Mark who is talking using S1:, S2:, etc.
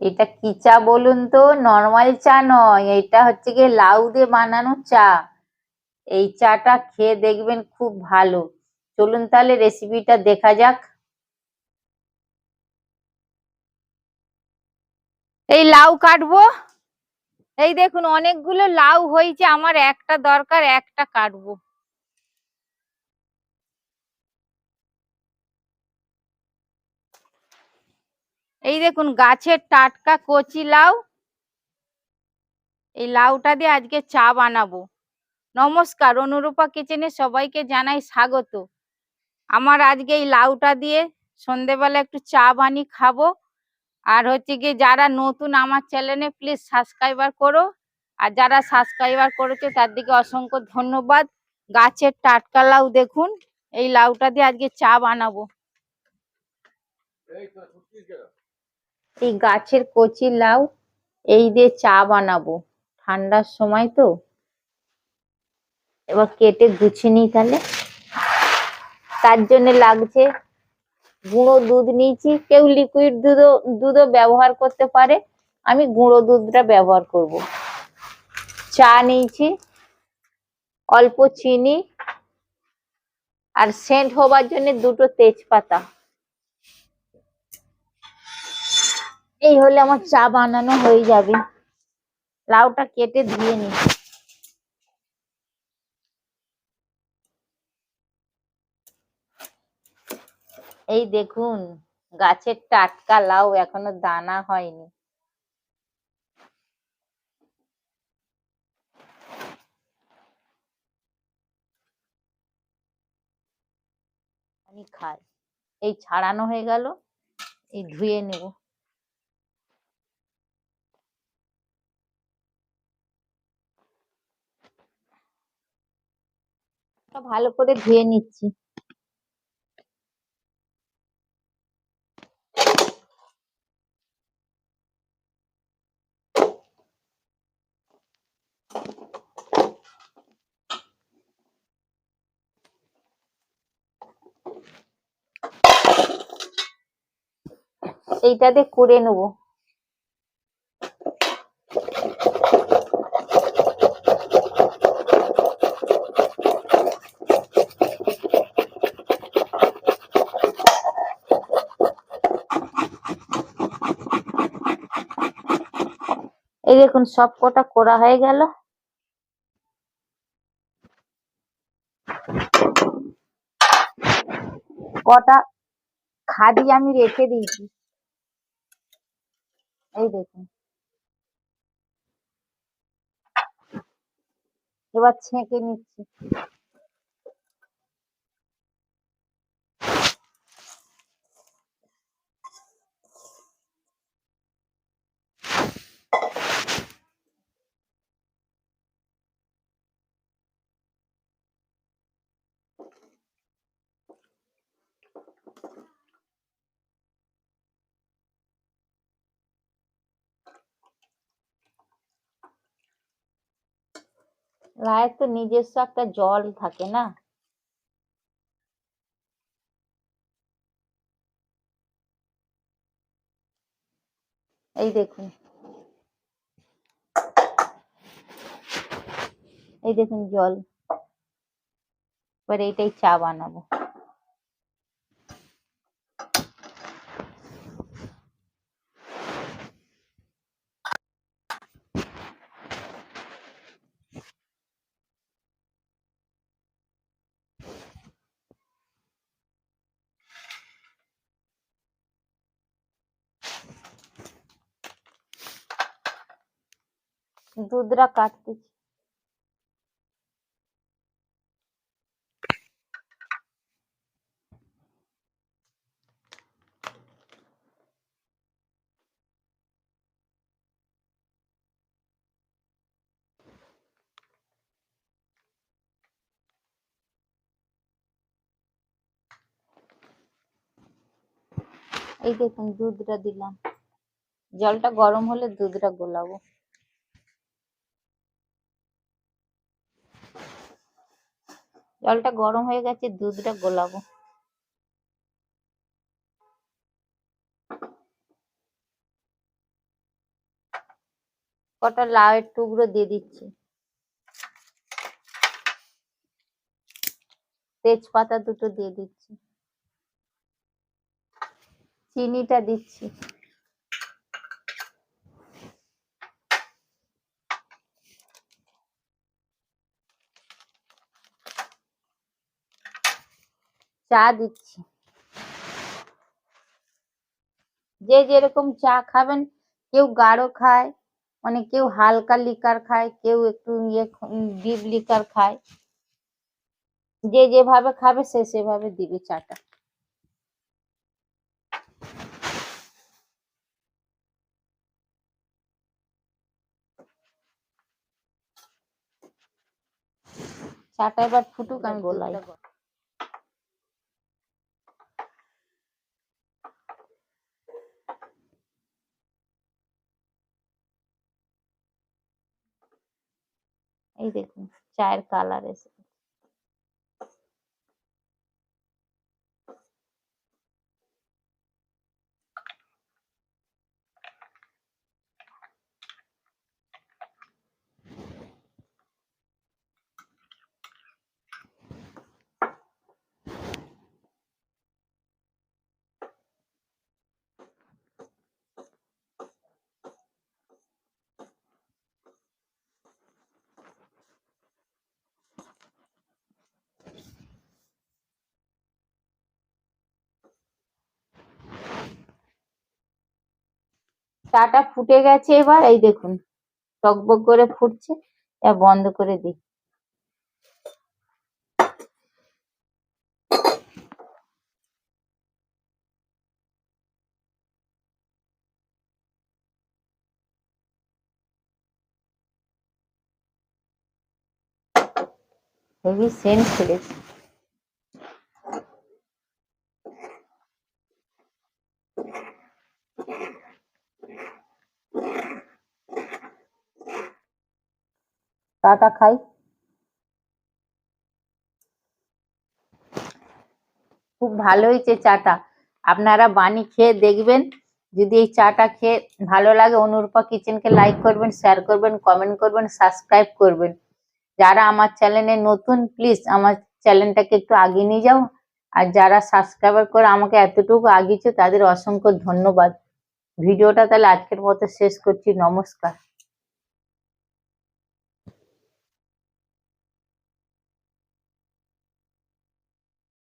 S1: এটা কি চা বলুন তো? নর্মাল চা নয়, এটা হচ্ছে গিয়ে লাউ দিয়ে বানানো চা। এই চাটা খেয়ে দেখবেন খুব ভালো। চলুন তাহলে রেসিপিটা দেখা যাক। এই লাউ কাটবো। এই দেখুন অনেকগুলো লাউ হয়েছে, আমার একটা দরকার, একটা কাটবো। এই দেখুন গাছের টাটকা কচি লাউ। এই লাউটা দিয়ে আজকে চা বানাবো। নমস্কার, অনুরূপা কিচেনে সবাইকে জানাই স্বাগত। আমার আজকে এই লাউটা দিয়ে সন্ধেবেলা একটু চা বানিয়ে খাবো। আর হচ্ছে কি, যারা নতুন আমার চ্যানেলে প্লিজ সাবস্ক্রাইবার করো। আর যারা সাবস্ক্রাইবার করেছে তার দিকে অসংখ্য ধন্যবাদ। গাছের টাটকা লাউ দেখুন, এই লাউটা দিয়ে আজকে চা বানাবো। এই গাছের কচি লাউ, এই দিয়ে চা বানাবো। ঠান্ডার সময় তো। এবার কেটে গুছিয়ে নিই তাহলে। তার জন্য লাগছে গুঁড়ো দুধ নিয়েছি, কেউ লিকুইড দুধও ব্যবহার করতে পারে। আমি গুঁড়ো দুধটা ব্যবহার করব। চা নিয়েছি, অল্প চিনি, আর সেন্ট হবার জন্য দুটো তেজপাতা। এই হলে আমার চা বানানো হয়ে যাবে। লাউটা কেটে ধুয়ে নি। এই দেখুন গাছের টাটকা লাউ, এখনো দানা হয়নি। আমি খাই। এই ছাড়ানো হয়ে গেল, এই ধুয়ে নেব। ভালো করে ধুয়ে নিচ্ছি। এইটাতে করে নেব। এই দেখুন সব কটা করা হয়ে গেল। কটা খাদি আমি রেখে দিয়েছি। এই দেখুন, এবার ছেঁকে নিচ্ছি। লায়ের তো নিজস্ব একটা জল থাকে না। এই দেখুন, এই দেখুন জল। এবার এইটাই চা বানাবো। দুধটা কাটতেছি। এই দেখুন দুধটা দিলাম। জলটা গরম হলে দুধটা গোলাবো। জলটা গরম হয়ে গেছে, দুধটা গোলাবো। কটা লাউয়ের টুকরো দিয়ে দিচ্ছি, তেজপাতা দুটো দিয়ে দিচ্ছি, চিনিটা দিচ্ছি, চা দিচ্ছি। যে যেরকম চা খাবেন, কেউ গাঢ় খায়, মানে কেউ হালকা লিকার খায়, কেউ একটু ডিপ লিকার খায়, যে যেভাবে খাবে সে সেভাবে দিবে চাটা। চাটা এবার ফুটুক, আমি গোলাই। এই দেখুন চায়ের কালার এসে, চাটা ফুটে গেছে। এবার এই দেখুন টকবক করে ফুটছে, এবার বন্ধ করে দিই। হেভি সেন্ট ছেড়েছে। চাটা খাই। খুব ভালো হয়েছে চাটা, আপনারা বানিয়ে খেয়ে দেখবেন। যদি এই চাটা খেয়ে ভালো লাগে, অনুরূপা কিচেনকে লাইক করবেন, শেয়ার করবেন, কমেন্ট করবেন, সাবস্ক্রাইব করবেন। যারা আমার চ্যানেলে নতুন, প্লিজ আমার চ্যানেলটাকে একটু আগিয়ে নিয়ে যাও। আর যারা সাবস্ক্রাইবার করে আমাকে এতটুকু আগিয়েছে তাদের অসংখ্য ধন্যবাদ। ভিডিওটা তাহলে আজকের মতো শেষ করছি। নমস্কার।